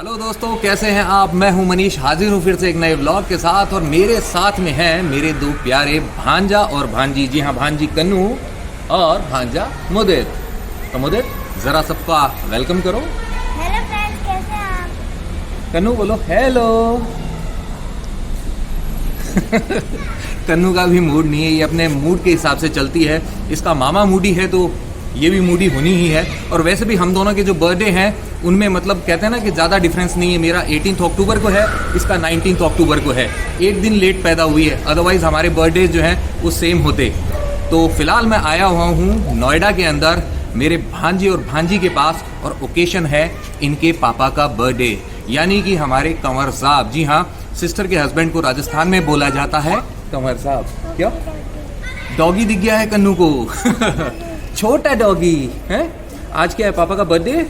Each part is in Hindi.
हेलो दोस्तों, कैसे हैं आप। मैं हूं मनीष, हाजिर हूं फिर से एक नए व्लॉग के साथ। और मेरे साथ में हैं मेरे दो प्यारे भांजा और भांजी। जी हाँ, भांजी कन्नू और भांजा मुदित। तो मुदित, जरा सबका वेलकम करो। हेलो फ्रेंड्स, कैसे हैं आप। कन्नू बोलो हेलो। कन्नू का भी मूड नहीं है, ये अपने मूड के हिसाब से चलती है। इसका मामा मूडी है तो ये भी मूडी होनी ही है। और वैसे भी हम दोनों के जो बर्थडे हैं उनमें मतलब कहते हैं ना कि ज़्यादा डिफरेंस नहीं है। मेरा 18 अक्टूबर को है, इसका 19 अक्टूबर को है। एक दिन लेट पैदा हुई है, अदरवाइज़ हमारे बर्थडे जो हैं वो सेम होते। तो फिलहाल मैं आया हुआ हूँ नोएडा के अंदर मेरे भांजी और भांजी के पास, और ओकेशन है इनके पापा का बर्थडे, यानी कि हमारे कंवर साहब। जी हाँ, सिस्टर के हस्बैंड को राजस्थान में बोला जाता है कंवर साहब। क्या डॉगी दिख गया है कन्नू को। छोटा डॉगी है। आज क्या है पापा का बर्थडे?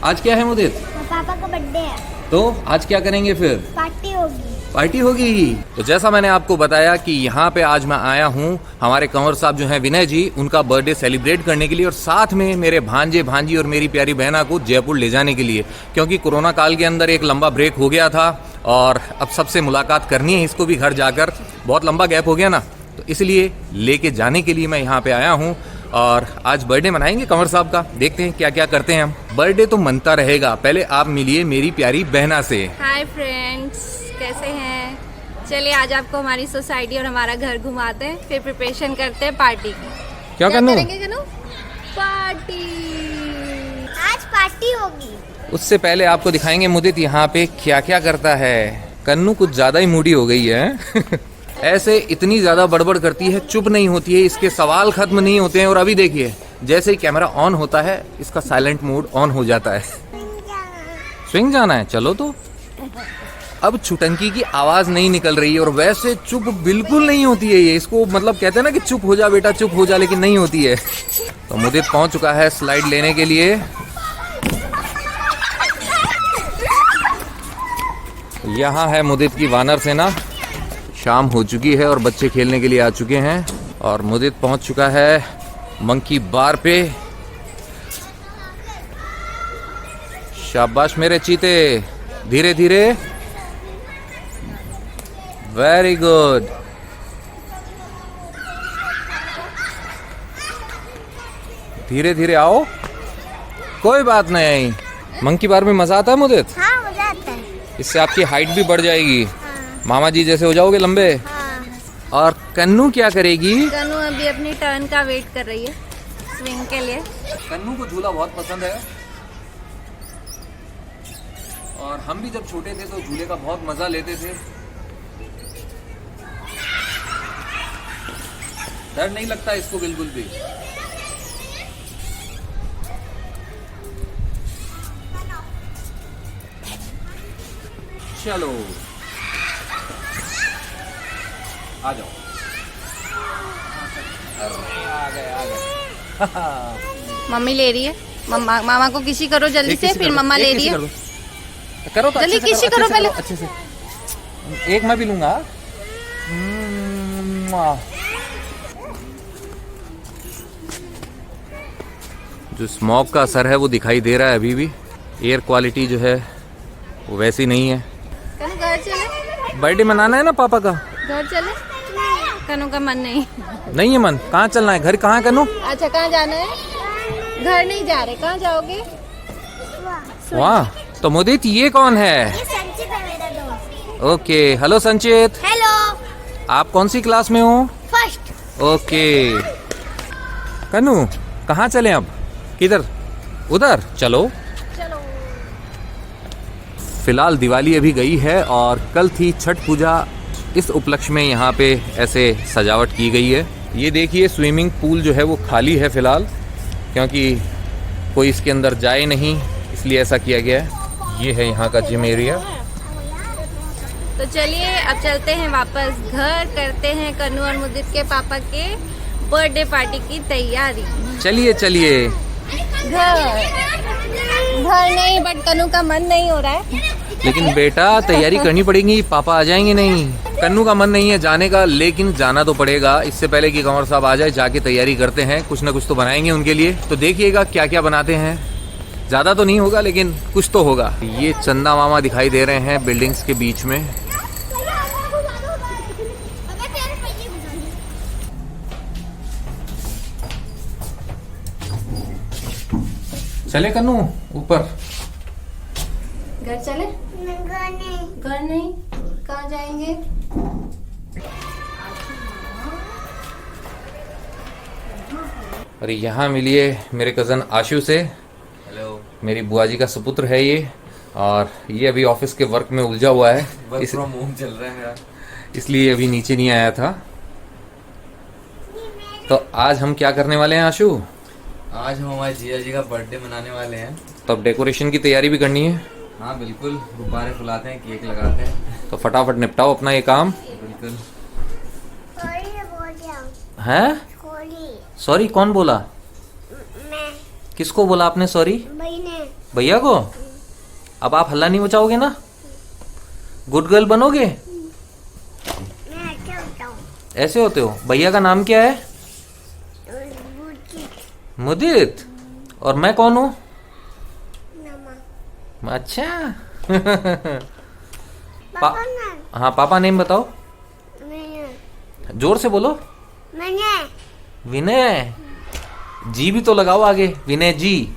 आज क्या है मुदित? पापा का बर्थडे है तो आज क्या करेंगे फिर? पार्टी होगी। पार्टी होगी। तो जैसा मैंने आपको बताया कि यहाँ पे आज मैं आया हूँ हमारे कंवर साहब जो हैं विनय जी, उनका बर्थडे सेलिब्रेट करने के लिए, और साथ में मेरे भांजे भांजी और मेरी प्यारी बहना को जयपुर ले जाने के लिए। क्योंकि कोरोना काल के अंदर एक लंबा ब्रेक हो गया था और अब सबसे मुलाकात करनी है इसको भी घर जाकर। बहुत लंबा गैप हो गया ना, तो इसलिए लेके जाने के लिए मैं यहाँ पे आया हूँ। और आज बर्थडे मनाएंगे कंवर साहब का। देखते हैं क्या क्या करते हैं हम। बर्थडे तो मनता रहेगा, पहले आप मिलिए मेरी प्यारी बहना से। हाय फ्रेंड्स, कैसे हैं। चलिए आज आपको हमारी सोसाइटी और हमारा घर घुमाते हैं, फिर प्रिपरेशन करते हैं पार्टी की। क्या करेंगे कन्नू? पार्टी। आज पार्टी होगी। उससे पहले आपको दिखाएंगे मुदित यहाँ पे क्या क्या करता है। कन्नू कुछ ज्यादा ही मूडी हो गई है। ऐसे इतनी ज्यादा बड़बड़ करती है, चुप नहीं होती है, इसके सवाल खत्म नहीं होते हैं। और अभी देखिए, जैसे ही कैमरा ऑन होता है इसका साइलेंट मोड ऑन हो जाता है। स्विंग जाना है, चलो तो। अब छुटंकी की आवाज नहीं निकल रही है, और वैसे चुप बिल्कुल नहीं होती है ये। इसको मतलब कहते हैं ना कि चुप हो जा बेटा, चुप हो जा, लेकिन नहीं होती है। तो मुदित पहुंच चुका है स्लाइड लेने के लिए। यहाँ है मुदित की वानर सेना। शाम हो चुकी है और बच्चे खेलने के लिए आ चुके हैं, और मुदित पहुंच चुका है मंकी बार पे। शाबाश मेरे चीते, धीरे धीरे, वेरी गुड। धीरे धीरे आओ, कोई बात नहीं। मंकी बार में मजा आता है मुदित? हाँ, मजा आता है। इससे आपकी हाइट भी बढ़ जाएगी, मामा जी जैसे हो जाओगे लंबे। हाँ। और कन्नू क्या करेगी? कन्नू अभी अपनी टर्न का वेट कर रही है स्विंग के लिए। कन्नू को झूला बहुत पसंद है, और हम भी जब छोटे थे तो झूले का बहुत मजा लेते थे। डर नहीं लगता इसको बिल्कुल भी। चलो आ जाओ। आ गए। मम्मी ले रही है, मामा को किसी करो जल्दी से, फिर मम्मा ले रही है। करो तो जल्दी अच्छे से किसी करो, करो पहले। अच्छे से। एक मैं भी लूंगा। जो स्मॉग का असर है वो दिखाई दे रहा है अभी भी। एयर क्वालिटी जो है वो वैसी नहीं है। कन्नू घर चले, बर्थडे मनाना है ना पापा का। घर चले। कन्नू का मन नहीं नहीं है मन। कहाँ चलना है? घर कहाँ है कन्नू? अच्छा, कहाँ जाना है? घर नहीं जा रहे, कहाँ जाओगे? वहाँ। तो मुदित ये कौन है? ये संचित है मेरा दोस्त। ओके, हेलो संचित। हेलो। आप कौन सी क्लास में हो? फर्स्ट। ओके। कन्नू कहाँ चलें अब? किधर? उधर चलो। चलो। फिलहाल दिवाली अभी गई है और कल थी छठ पूजा। इस उपलक्ष्य में यहाँ पे ऐसे सजावट की गई है। ये देखिए, स्विमिंग पूल जो है वो खाली है फिलहाल, क्योंकि कोई इसके अंदर जाए नहीं, इसलिए ऐसा किया गया है। ये है यहाँ का जिम एरिया। तो चलिए अब चलते हैं वापस घर, करते हैं कन्नू और मुदित के पापा के बर्थडे पार्टी की तैयारी। चलिए चलिए। घर नहीं, बट कन्नू का मन नहीं हो रहा है। लेकिन बेटा तैयारी करनी पड़ेगी, पापा आ जाएंगे नहीं। कन्नू का मन नहीं है जाने का, लेकिन जाना तो पड़ेगा। इससे पहले कि कंवर साहब आ जाए, जाके तैयारी करते हैं, कुछ ना कुछ तो बनाएंगे उनके लिए। तो देखिएगा क्या क्या बनाते हैं। ज्यादा तो नहीं होगा लेकिन कुछ तो होगा। ये चंदा मामा दिखाई दे रहे हैं बिल्डिंग्स के बीच में। चले कन्नू ऊपर। घर चले? घर नहीं, कहाँ जाएंगे? अरे यहाँ मिलिए मेरे कज़न आशु से। हेलो। मेरी बुआ जी का सुपुत्र है ये, और ये अभी ऑफिस के वर्क में उलझा हुआ है। वर्क फ्रॉम होम चल रहा है मेरा, इसलिए अभी नीचे नहीं आया था। तो आज हम क्या करने वाले हैं आशु? आज हम हमारे जिया जी का बर्थडे मनाने वाले हैं। तो अब डेकोरेशन की तैयारी भी करनी है। हाँ बिल्कुल, गुब्बारे फुलाते हैं, केक लगाते हैं। तो फटाफट निपटाओ अपना ये काम। बिल्कुल। हैं? सॉरी कौन बोला? मैं। किसको बोला आपने सॉरी? भैया को? अब आप हल्ला नहीं मचाओगे ना? गुड गर्ल बनोगे? मैं अच्छा होता हूँ। ऐसे होते हो? भैया का नाम क्या है? मुदित। और मैं कौन हूँ? अच्छा। पापा ना। हाँ पापा नेम बताओ। जोर से बोलो। विनय। जी भी तो लगाओ आगे, विनय जी।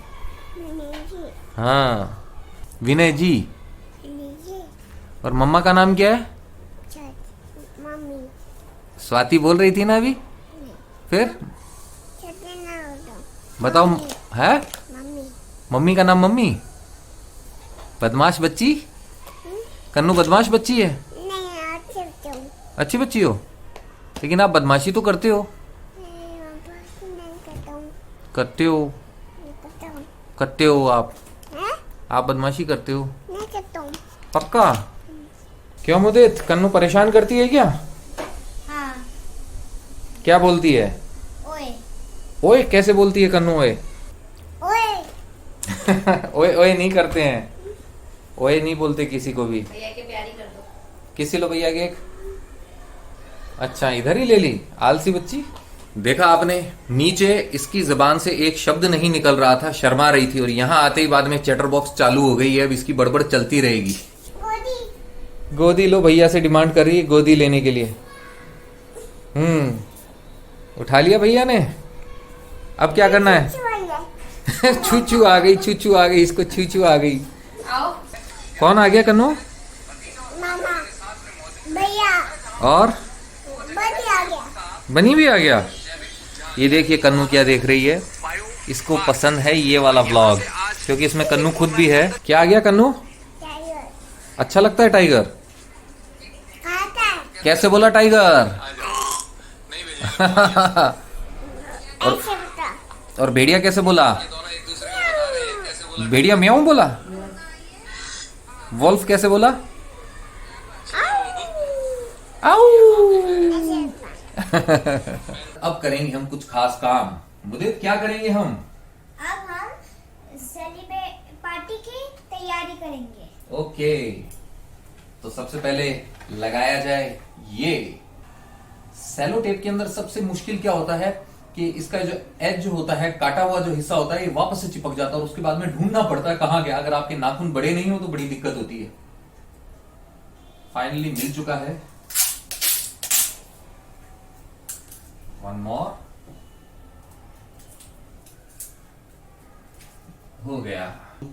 हाँ विनय जी। और मम्मा का नाम क्या है? मम्मी। स्वाति बोल रही थी ना अभी। फिर बताओ। है? मम्मी। मम्मी का नाम मम्मी? बदमाश बच्ची? कन्नू बदमाश बच्ची है? नहीं, अच्छे बच्चे हूँ। अच्छी बच्ची हो, लेकिन आप बदमाशी तो करते हो। नहीं करता हूँ। करते हो, नहीं करता हूँ। करते हो आप। हैं? आप बदमाशी करते हो नहीं करता हूँ। पक्का? क्यों मुदित, कन्नू परेशान करती है क्या? हाँ। क्या बोलती है? ओए। ओए कैसे बोलती है कन्नू? ओए ओए। ओए ओए नहीं करते हैं, ओए नहीं बोलते किसी को भी। भैया के प्यारी कर दो। किसी लो भैया के। अच्छा इधर ही ले ली, आलसी बच्ची। देखा आपने, नीचे इसकी जबान से एक शब्द नहीं निकल रहा था, शर्मा रही थी, और यहाँ आते ही बाद में चैटर बॉक्स चालू हो गई है। अब इसकी बड़बड़ चलती रहेगी। गोदी लो, भैया से डिमांड कर रही है गोदी लेने के लिए। उठा लिया भैया ने। अब क्या करना है? छूचू आ गई, छूचू आ गई, इसको छूचू आ गई। आओ। कौन आ गया कन्नू? मामा। भैया। और बड़ी आ गया। बनी भी आ गया। ये देखिए कन्नू क्या देख रही है, इसको पसंद है ये वाला व्लॉग, क्योंकि इसमें कन्नू खुद भी है। क्या आ गया कन्नू? टाइगर। अच्छा लगता है टाइगर? खाता है। कैसे बोला टाइगर? ऐसे बता। और भेड़िया कैसे बोला? भेड़िया म्याऊं बोला। वॉल्फ कैसे बोला? आऊ। अब करेंगे हम कुछ खास काम। मुदित क्या करेंगे हम? अब हम सेलिब्रेट पार्टी की तैयारी करेंगे। ओके, तो सबसे पहले लगाया जाए ये सेलो टेप। के अंदर सबसे मुश्किल क्या होता है कि इसका जो एज जो होता है, काटा हुआ जो हिस्सा होता है, ये वापस से चिपक जाता है और उसके बाद में ढूंढना पड़ता है कहां गया। अगर आपके नाखून बड़े नहीं हो तो बड़ी दिक्कत होती है। फाइनली मिल चुका है। One more. हो गया।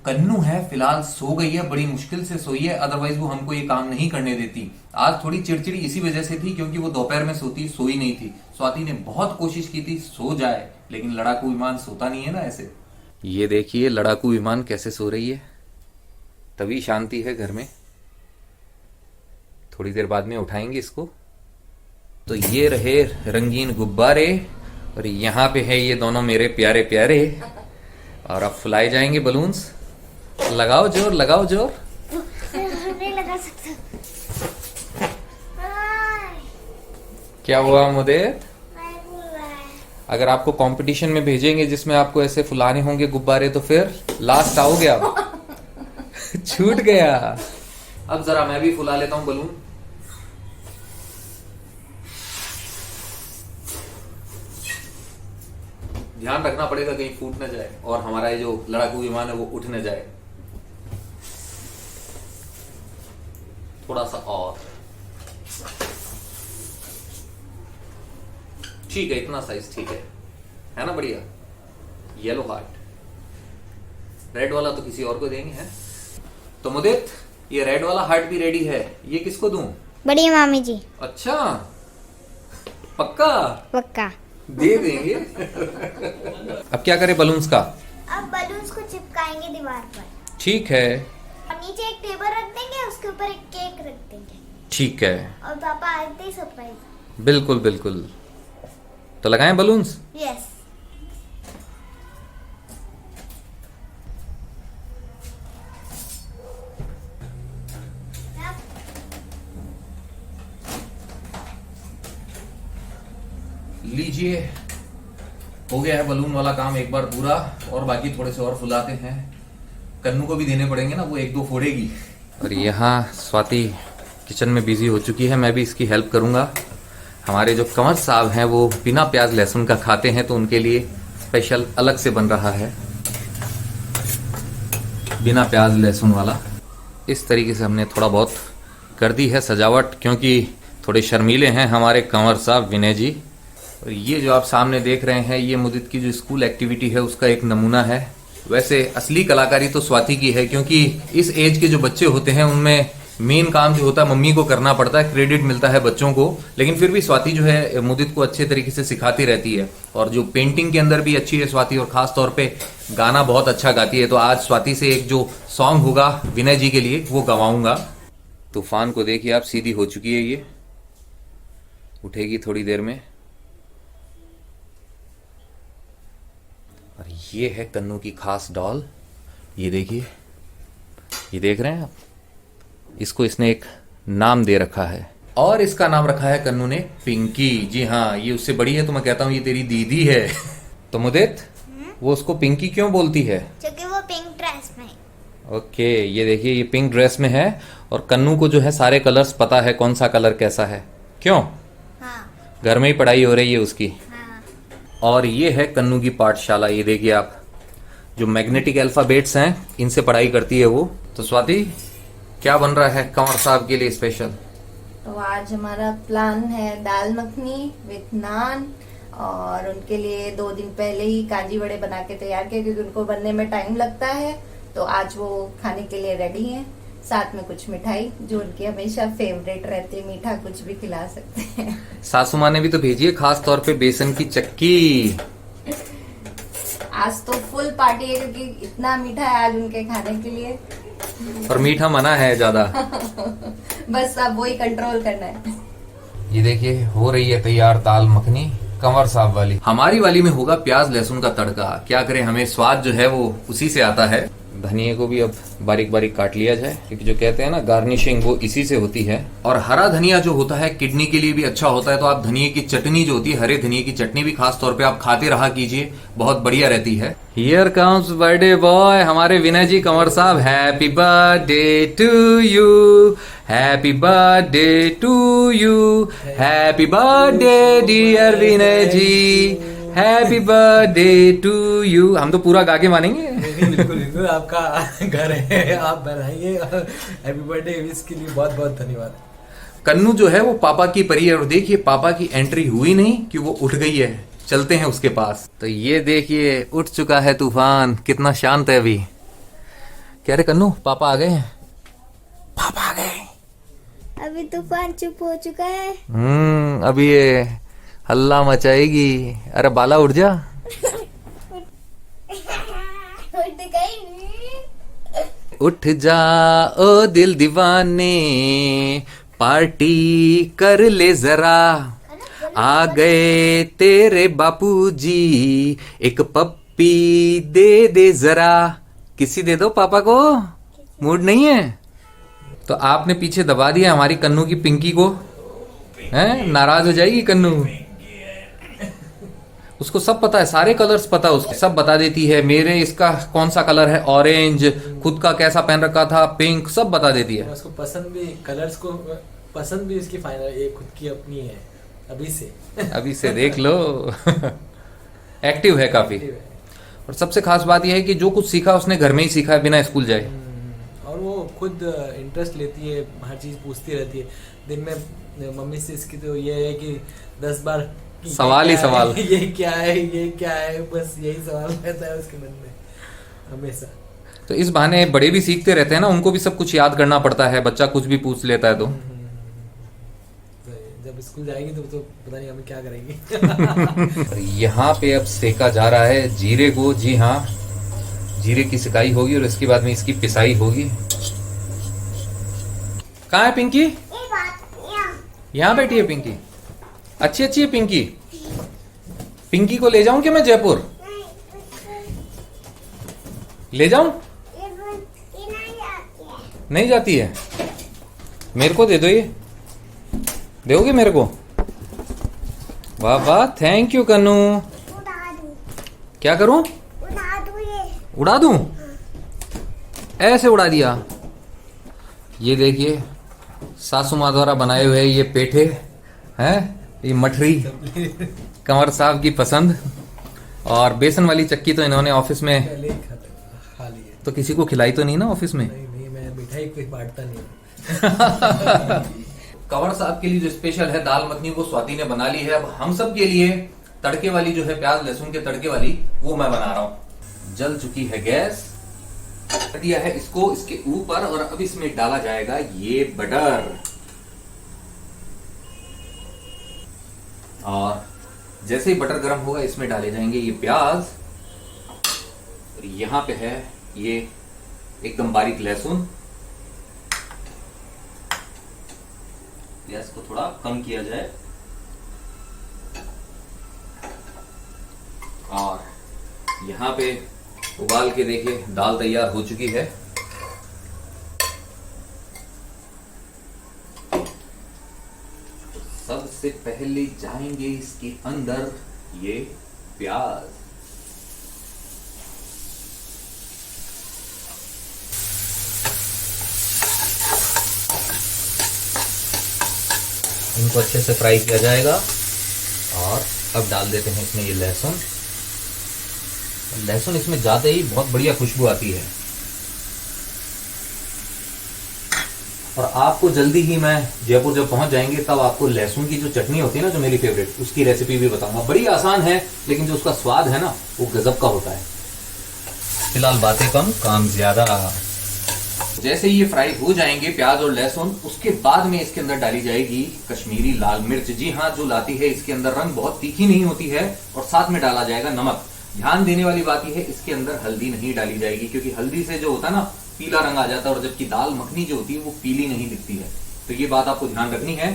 कन्नू है फिलहाल सो गई है, बड़ी मुश्किल से सोई है, अदरवाइज वो हमको ये काम नहीं करने देती। आज थोड़ी चिड़चिड़ी इसी वजह से थी क्योंकि वो दोपहर में सोई नहीं थी। स्वाति ने बहुत कोशिश की थी सो जाए, लेकिन लड़ाकू विमान सोता नहीं है ना ऐसे। ये देखिए लड़ाकू विमान कैसे सो रही है, तभी शांति है घर में। थोड़ी देर बाद में उठाएंगे इसको। तो ये रहे रंगीन गुब्बारे, और यहाँ पे है ये दोनों मेरे प्यारे प्यारे, और अब फुलाए जाएंगे बलून्स। लगाओ जोर, लगाओ जोर। नहीं लगा सकता। क्या हुआ मुदित? अगर आपको कंपटीशन में भेजेंगे जिसमें आपको ऐसे फुलाने होंगे गुब्बारे, तो फिर लास्ट आओगे आप। छूट गया। अब जरा मैं भी फुला लेता हूं बलून। ध्यान रखना पड़ेगा कहीं फूट न जाए और हमारा ये जो लड़ाकू विमान है वो उठ न जाए। थोड़ा सा और, ठीक है, इतना साइज ठीक है ना, बढ़िया। येलो हार्ट, रेड वाला तो किसी और को देंगे हैं। तो मुदित, ये रेड वाला हार्ट भी रेडी है, ये किसको दूं? बड़ी मामी जी। अच्छा, पक्का पक्का दे देंगे। अब क्या करें बलून्स का? अब बलून्स को चिपकाएंगे दीवार पर, ठीक है, और नीचे एक टेबल रख देंगे, उसके ऊपर एक केक रख देंगे, ठीक है, और पापा आते ही सरप्राइज। बिल्कुल बिल्कुल। तो लगाएं बलून्स? यस। लीजिए, हो गया है बलून वाला काम एक बार पूरा, और बाकी थोड़े से और फुलाते हैं। कन्नू को भी देने पड़ेंगे ना, वो एक दो फोड़ेगी। और यहाँ स्वाति किचन में बिजी हो चुकी है, मैं भी इसकी हेल्प करूंगा। हमारे जो कंवर साहब हैं वो बिना प्याज लहसुन का खाते हैं, तो उनके लिए स्पेशल अलग से बन रहा है बिना प्याज लहसुन वाला। इस तरीके से हमने थोड़ा बहुत कर दी है सजावट, क्योंकि थोड़े शर्मीले हैं हमारे कंवर साहब विनय जी। और ये जो आप सामने देख रहे हैं, ये मुदित की जो स्कूल एक्टिविटी है उसका एक नमूना है। वैसे असली कलाकारी तो स्वाति की है, क्योंकि इस एज के जो बच्चे होते हैं उनमें मेन काम जो होता है मम्मी को करना पड़ता है, क्रेडिट मिलता है बच्चों को, लेकिन फिर भी स्वाति जो है मुदित को अच्छे तरीके से सिखाती रहती है। और जो पेंटिंग के अंदर भी अच्छी है स्वाति, और खास तौर पे गाना बहुत अच्छा गाती है। तो आज स्वाति से एक जो सॉन्ग होगा विनय जी के लिए वो गवाऊंगा। तूफान को देखिए आप, सीधी हो चुकी है, ये उठेगी थोड़ी देर में। और ये है कन्नू की खास डॉल, ये देखिए, ये देख रहे हैं आप, इसको इसने एक नाम दे रखा है, और इसका नाम रखा है कन्नू ने पिंकी। जी हाँ, ये उससे बड़ी है तो मैं कहता हूँ ये तेरी दीदी है। तो मुदित, वो उसको पिंकी क्यों बोलती है? क्योंकि वो पिंक ड्रेस में है। ओके, ये देखिए, ये पिंक ड्रेस में है, और कन्नू को जो है सारे कलर्स पता है, कौन सा कलर कैसा है। क्यों? हाँ। घर में ही पढ़ाई हो रही है उसकी। हाँ। और ये है कन्नू की पाठशाला, ये देखिए आप, जो मैग्नेटिक अल्फाबेट्स हैं इनसे पढ़ाई करती है वो। तो स्वाति, क्या बन रहा है कंवर साहब के लिए स्पेशल? तो आज हमारा प्लान है दाल मखनी विथ नान, और उनके लिए 2 दिन पहले ही कांजी वड़े बना के तैयार किए, क्योंकि उनको बनने में टाइम लगता है। तो आज वो खाने के लिए रेडी हैं, साथ में कुछ मिठाई जो उनकी हमेशा फेवरेट रहती है, मीठा कुछ भी खिला सकते हैं। सासू माँ ने भी तो भेजी है खास तौर पे बेसन की चक्की। आज तो फुल पार्टी है, क्योंकि इतना मीठा है आज उनके खाने के लिए। और मीठा मना है ज्यादा। बस अब वही कंट्रोल करना है। ये देखिए, हो रही है तैयार दाल मखनी कंवर साहब वाली। हमारी वाली में होगा प्याज लहसुन का तड़का। क्या करें, हमें स्वाद जो है वो उसी से आता है। धनिया को भी अब बारीक बारीक काट लिया जाए, क्योंकि जो कहते हैं ना गार्निशिंग, वो इसी से होती है। और हरा धनिया जो होता है किडनी के लिए भी अच्छा होता है। तो आप धनिया की चटनी जो होती है, हरे धनिया की चटनी भी खास तौर पे आप खाते रहा कीजिए, बहुत बढ़िया रहती है। हियर कम्स बर्थडे बॉय, हमारे विनय ji Kanwar Sahab. Happy birthday to you, happy birthday to you, happy birthday dear Vinay ji, happy birthday to you. हम तो पूरा गा के मानेंगे। बिल्कुल बिल्कुल, आपका घर है, आप बनाइए। हैप्पी बर्थडे विश के लिए बहुत बहुत धन्यवाद। कन्नू जो है वो पापा की परी है, और देखिए पापा की एंट्री हुई नहीं कि वो उठ गई है। चलते हैं उसके पास। तो ये देखिए, उठ चुका है तूफान, कितना शांत है अभी। कह रहे कन्नू, पापा आ गए हैं। पापा आ गए। अभी तूफान चुप हो चुका है। अभी ये हल्ला मचाएगी। अरे बाला उठ जा। उठ गई। उठ जा ओ दिल दीवाने, पार्टी कर ले जरा, आ गए तेरे बापूजी, एक पप्पी दे दे जरा। किसी दे दो पापा को, मूड नहीं है। तो आपने पीछे दबा दिया हमारी कन्नू की पिंकी को, हैं? नाराज हो जाएगी कन्नू। उसको सब पता है, सारे कलर्स पता है उसको, सब बता देती है। मेरे इसका कौन सा कलर है, ऑरेंज, खुद का कैसा पहन रखा था, पिंक, सब बता देती है। उसको पसंद भी, कलर्स को पसंद भी इसकी फाइनल, ये खुद की अपनी है। अभी से अभी से देख लो। एक्टिव है काफी। और सबसे खास बात यह है कि जो कुछ सीखा उसने घर में ही सीखा है, बिना स्कूल जाए। और वो खुद इंटरेस्ट लेती है, हर चीज़ पूछती रहती है। दिन में मम्मी से इसकी तो ये है कि 10 बार सवाल ही सवाल, ये क्या है, ये क्या है, बस यही सवाल रहता है उसके मन में हमेशा। तो इस बहाने बड़े भी सीखते रहते हैं ना, उनको भी सब कुछ याद करना पड़ता है, बच्चा कुछ भी पूछ लेता है तो। जब स्कूल जाएगी तो पता नहीं हमें क्या करेंगी। यहाँ पे अब सेका जा रहा है जीरे को। जी हाँ, जीरे की सिकाई होगी और इसके बाद में इसकी पिसाई होगी। कहाँ है पिंकी? यहाँ बैठी है पिंकी। अच्छी अच्छी है पिंकी। पिंकी को ले जाऊं कि मैं जयपुर? ले जाऊं? नहीं जाती है। मेरे को दे दो, ये दोगे मेरे को? वाह वाह, थैंक यू कन्नू। क्या करूं? उड़ा दूं? ऐसे उड़ा दिया। ये देखिए सासू माँ द्वारा बनाए हुए ये पेठे हैं, ये मठरी कंवर साहब की पसंद। और बेसन वाली चक्की तो इन्होंने ऑफिस में पहले ही खा लिए। तो किसी को खिलाई तो नहीं ना ऑफिस में? नहीं, मैं मिठाई कोई बांटता नहीं। कंवर साहब के लिए जो स्पेशल है दाल मखनी वो स्वाति ने बना ली है। अब हम सब के लिए तड़के वाली जो है प्याज लहसुन के तड़के वाली वो मैं बना रहा हूं। जल चुकी है गैस, दिया है इसको इसके ऊपर और अब इसमें डाला जाएगा ये बटर। और जैसे ही बटर गर्म होगा इसमें डाले जाएंगे ये प्याज। और यहां पे है ये एकदम बारीक लहसुन। गैस को थोड़ा कम किया जाए। और यहां पे उबाल के देखिए दाल तैयार हो चुकी है। सबसे पहले जाएंगे इसके अंदर ये प्याज। इनको अच्छे से फ्राई किया जाएगा। और अब डाल देते हैं इसमें ये लहसुन। लहसुन इसमें जाते ही बहुत बढ़िया खुशबू आती है। और आपको जल्दी ही मैं जयपुर जब पहुंच जाएंगे तब आपको लहसुन की जो चटनी होती है ना, जो मेरी फेवरेट, उसकी रेसिपी भी बताऊंगा। बड़ी आसान है लेकिन जो उसका स्वाद है ना वो गजब का होता है। फिलहाल बातें कम काम ज्यादा। जैसे ही ये फ्राई हो जाएंगे प्याज और लहसुन, उसके बाद में इसके अंदर डाली जाएगी कश्मीरी लाल मिर्च। जी हाँ, जो लाती है इसके अंदर रंग बहुत तीखी नहीं होती है। और साथ में डाला जाएगा नमक। ध्यान देने वाली बात यह है इसके अंदर हल्दी नहीं डाली जाएगी, क्योंकि हल्दी से जो होता है ना पीला रंग आ जाता है, और जबकि दाल मखनी जो होती है वो पीली नहीं दिखती है। तो ये बात आपको ध्यान रखनी है।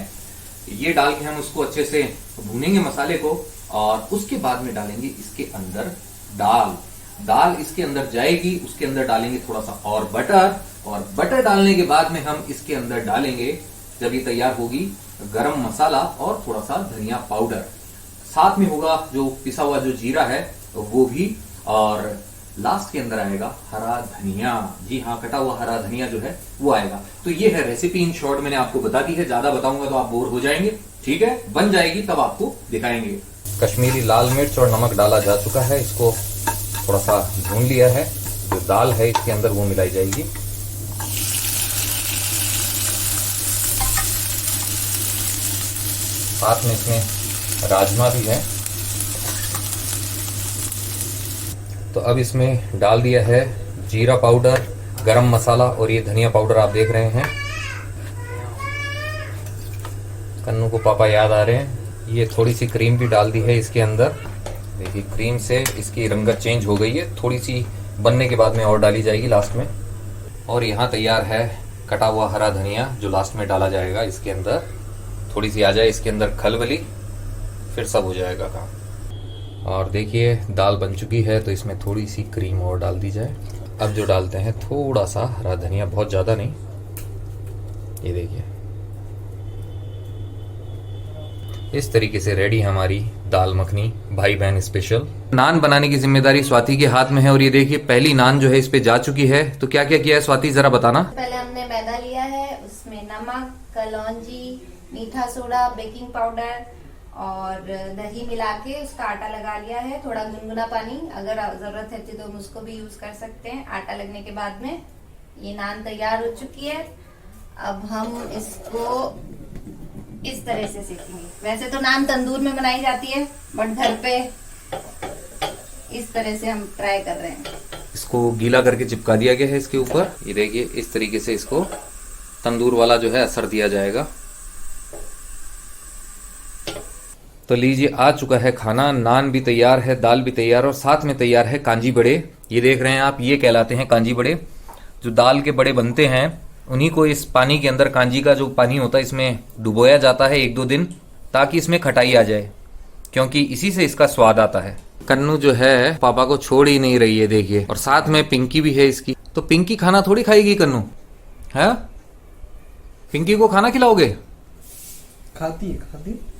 ये डाल के हम उसको अच्छे से भूनेंगे मसाले को। और उसके बाद में डालेंगे इसके अंदर दाल इसके अंदर जाएगी। उसके अंदर डालेंगे थोड़ा सा और बटर डालने के बाद में हम इसके अंदर डालेंगे, जब ये तैयार होगी, गरम मसाला और थोड़ा सा धनिया पाउडर। साथ में होगा जो पिसा हुआ जो जीरा है वो भी। और लास्ट के अंदर आएगा हरा धनिया। जी हाँ, कटा हुआ हरा धनिया जो है वो आएगा। तो ये है रेसिपी, इन शॉर्ट मैंने आपको बता दी है। ज्यादा बताऊंगा तो आप बोर हो जाएंगे। ठीक है, बन जाएगी तब आपको दिखाएंगे। कश्मीरी लाल मिर्च और नमक डाला जा चुका है। इसको थोड़ा सा भून लिया है। जो दाल है इसके अंदर वो मिलाई जाएगी। साथ में इसमें राजमा भी है। तो अब इसमें डाल दिया है जीरा पाउडर, गरम मसाला और ये धनिया पाउडर आप देख रहे हैं। कन्नू को पापा याद आ रहे हैं। ये थोड़ी सी क्रीम भी डाल दी है इसके अंदर। देखिए क्रीम से इसकी रंगत चेंज हो गई है। थोड़ी सी बनने के बाद में और डाली जाएगी लास्ट में। और यहाँ तैयार है कटा हुआ हरा धनिया, जो लास्ट में डाला जाएगा इसके अंदर। थोड़ी सी आ जाए इसके अंदर खलबली, फिर सब हो जाएगा काम। और देखिए दाल बन चुकी है, तो इसमें थोड़ी सी क्रीम और डाल दी जाए। अब जो डालते हैं थोड़ा सा हरा धनिया, बहुत ज़्यादा नहीं। ये देखिए इस तरीके से रेडी हमारी दाल मखनी भाई बहन स्पेशल। नान बनाने की जिम्मेदारी स्वाति के हाथ में है। और ये देखिए पहली नान जो है इस पे जा चुकी है। तो क्या क्या किया है स्वाति, जरा बताना। पहले हमने मैदा लिया है, उसमें नमक, कलौंजी, मीठा सोडा, बेकिंग पाउडर और दही मिला के उसका आटा लगा लिया है, थोड़ा गुनगुना पानी, अगर जरूरत है तो हम उसको भी यूज कर सकते हैं। आटा लगने के बाद में ये नान तैयार हो चुकी है। अब हम इसको इस तरह से सेकेंगे। वैसे तो नान तंदूर में बनाई जाती है, बट घर पे इस तरह से हम ट्राई कर रहे हैं। इसको गीला करके चिपका दिया गया है इसके ऊपर। ये देखिए इस तरीके से इसको तंदूर वाला जो है असर दिया जाएगा। तो लीजिए आ चुका है खाना, नान भी तैयार है, दाल भी तैयार और साथ में तैयार है कांजी बड़े। ये देख रहे हैं आप, ये कहलाते हैं कांजी बड़े। जो दाल के बड़े बनते हैं उन्हीं को इस पानी के अंदर, कांजी का जो पानी होता है इसमें डुबोया जाता है 1-2 दिन, ताकि इसमें खटाई आ जाए, क्योंकि इसी से इसका स्वाद आता है। कन्नू जो है पापा को छोड़ ही नहीं रही है, देखिए। और साथ में पिंकी भी है इसकी। तो पिंकी खाना थोड़ी खाएगी कन्नू, है? पिंकी को खाना खिलाओगे? खाती है। खाती है।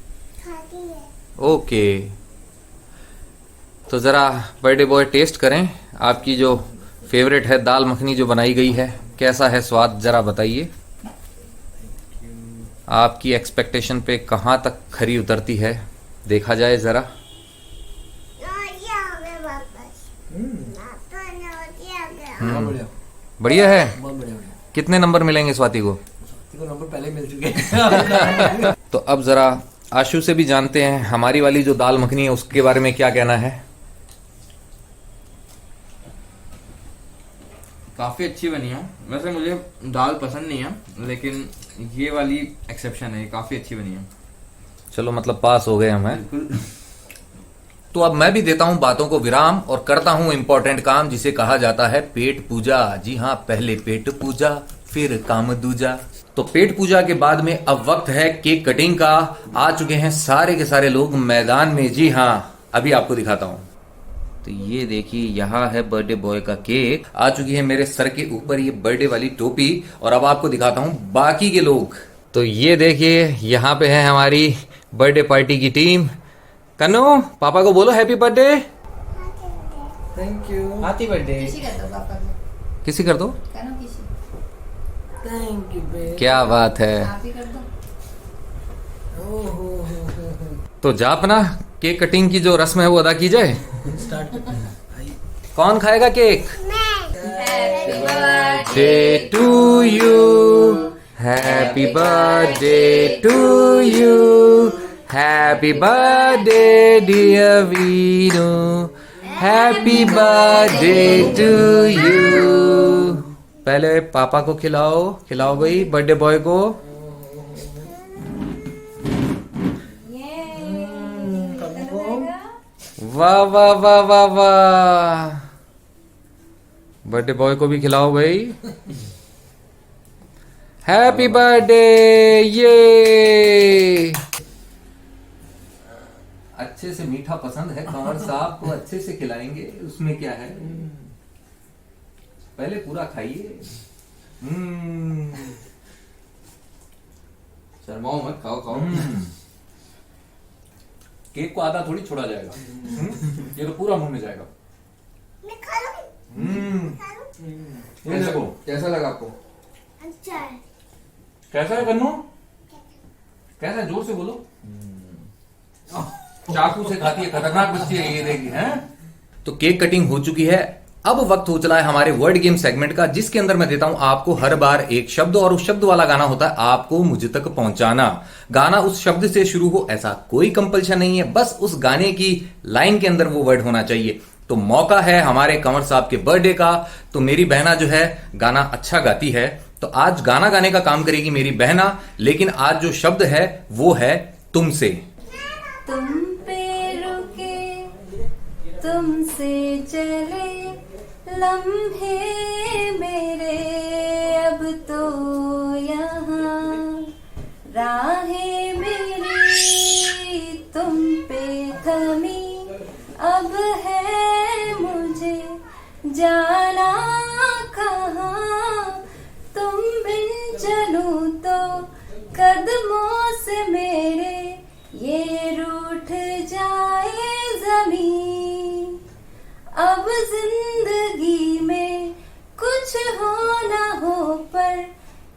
ओके, तो जरा बर्थडे बॉय टेस्ट करें आपकी जो फेवरेट है दाल मखनी जो बनाई गई है। कैसा है स्वाद, जरा बताइए। आपकी एक्सपेक्टेशन पे कहाँ तक खरी उतरती है, देखा जाए जरा। ये हो गया वापस। पापा ने हो गया। बहुत बढ़िया, बढ़िया है। बहुत बढ़िया बढ़िया। कितने नंबर मिलेंगे स्वाति को? तो नंबर पहले मिल चुके हैं। तो अब जरा आशु से भी जानते हैं हमारी वाली जो दाल मखनी है उसके बारे में क्या कहना है। काफ़ी अच्छी बनी है। वैसे मुझे दाल पसंद नहीं है, लेकिन ये वाली एक्सेप्शन है, काफ़ी अच्छी बनी है। चलो मतलब पास हो गए हम हैं। बिल्कुल। तो अब मैं भी देता हूं बातों को विराम और करता हूं इंपॉर्टेंट काम, जिसे कहा जाता है पेट पूजा। जी हाँ, पहले पेट पूजा फिर काम दूजा। तो पेट पूजा के बाद में अब वक्त है केक कटिंग का। आ चुके हैं सारे के सारे लोग मैदान में। जी हाँ, अभी आपको दिखाता हूं। तो ये देखिए, यहाँ है बर्थडे बॉय का केक। आ चुकी है मेरे सर के ऊपर ये बर्थडे वाली टोपी। और अब आपको दिखाता हूं बाकी के लोग। तो ये देखिए, यहाँ पे है हमारी बर्थडे पार्टी की टीम। कन्नू, पापा को बोलो happy birthday. Thank you. Happy birthday. किसी कर दो पापा को, किसी कर दो। करो किसी, थैंक यू बेटा। क्या बात है। आप ही कर दो। तो जा अपना केक कटिंग की जो रस्म है वो अदा की जाए। स्टार्ट। कौन खाएगा cake? Happy birthday day to you, happy birthday to you, happy birthday dear Vinu, happy birthday to you. पहले पापा को खिलाओ, खिलाओ भाई बर्थडे बॉय को। वाह वाह वाह वाह वाह, बर्थडे बॉय को भी खिलाओ भाई। Happy birthday. ये अच्छे से मीठा पसंद है कंवर साहब को, अच्छे से खिलाएंगे, उसमें क्या है। पहले पूरा खाइए। शर्माओ मत, खाओ खाओ। केक को आधा थोड़ी छोड़ा जाएगा। ये तो पूरा मुंह में जाएगा। मैं खा लूंगी। ये देखो कैसा लगा आपको? अच्छा है। कैसा है कन्नू, कैसा है, जोर से बोलो। चाकू से खाती है, खतरनाक बच्ची है ये, देखिए हैं। तो केक कटिंग हो चुकी है। अब वक्त हो चला है हमारे वर्ड गेम सेगमेंट का, जिसके अंदर मैं देता हूं आपको हर बार एक शब्द, और उस शब्द वाला गाना होता है आपको मुझ तक पहुंचाना। गाना उस शब्द से शुरू हो ऐसा कोई कंपल्शन नहीं है, बस उस गाने की लाइन के अंदर वो वर्ड होना चाहिए। तो मौका है हमारे कंवर साहब के बर्थडे का। तो मेरी बहना जो है गाना अच्छा गाती है, तो आज गाना गाने का काम करेगी मेरी बहना। लेकिन आज जो शब्द है वो है तुमसे। तुम पे रुके, तुमसे चले लम्हे मेरे, अब तो यहाँ राहें मेरी तुम पे थमी, अब है मुझे जाना कहाँ। तुम बिन चलूं तो कदमों से मेरे ये रूठ जाए जमीन। अब जिंदगी में कुछ हो ना हो पर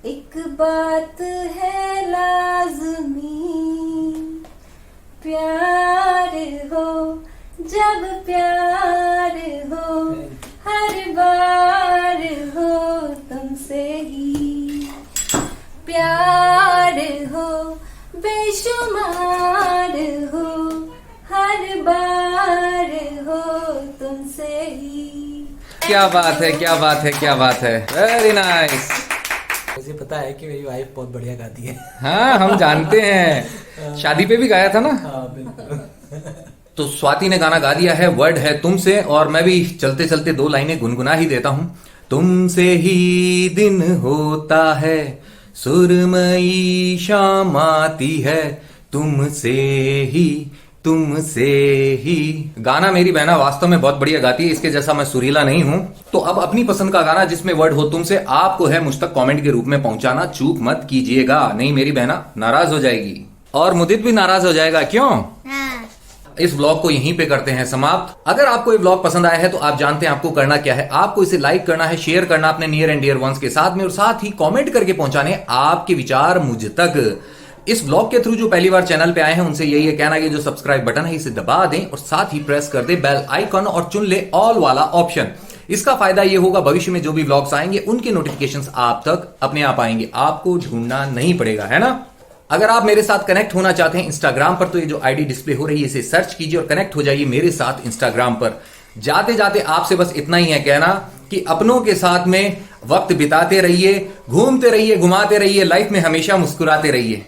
एक बात है लाजमी, प्यार हो, जब प्यार हो, हर बार हो तुमसे ही प्यार हो, बेशुमार हो, हर बार हो तुमसे ही। क्या बात है, क्या बात है, क्या बात है, वेरी नाइस। मुझे पता है कि मेरी वाइफ बहुत बढ़िया गाती है। हाँ, हम जानते हैं, शादी पे भी गाया था ना। हाँ बिल्कुल। तो स्वाति ने गाना गा दिया है, वर्ड है तुमसे, और मैं भी चलते चलते 2 लाइनें गुनगुना ही देता हूं। तुमसे ही दिन होता है, सुरमई शाम आती है, तुमसे ही। गाना मेरी बहना वास्तव में बहुत बढ़िया गाती है, इसके जैसा मैं सुरीला नहीं हूं। तो अब अपनी पसंद का गाना जिसमें वर्ड हो तुमसे आपको है मुझ तक कमेंट के रूप में पहुंचाना, चूक मत कीजिएगा, नहीं मेरी बहना नाराज हो जाएगी और मुदित भी नाराज हो जाएगा। क्यों? हाँ। इस ब्लॉग को यहीं पे करते हैं समाप्त। अगर आपको ये ब्लॉग पसंद आया है तो आप जानते हैं आपको करना क्या है। आपको इसे लाइक करना है, शेयर करना अपने नियर एंड डियर वंस के साथ में, और साथ ही कमेंट करके पहुंचाने आपके विचार मुझ तक। इस ब्लॉग के थ्रू जो पहली बार चैनल पे आए हैं उनसे यही है कहना कि जो सब्सक्राइब बटन है इसे दबा दें और साथ ही प्रेस कर दे बेल आइकन और चुन ले ऑल वाला ऑप्शन। इसका फायदा ये होगा भविष्य में जो भी ब्लॉग्स आएंगे उनके नोटिफिकेशंस आप तक अपने आप आएंगे, आपको ढूंढना नहीं पड़ेगा, है ना। अगर आप मेरे साथ कनेक्ट होना चाहते हैं इंस्टाग्राम पर तो ये जो आईडी डिस्प्ले हो रही है इसे सर्च कीजिए और कनेक्ट हो जाइए मेरे साथ इंस्टाग्राम पर। जाते जाते आपसे बस इतना ही है कहना कि अपनों के साथ में वक्त बिताते रहिए, घूमते रहिए, घुमाते रहिए, लाइफ में हमेशा मुस्कुराते रहिए।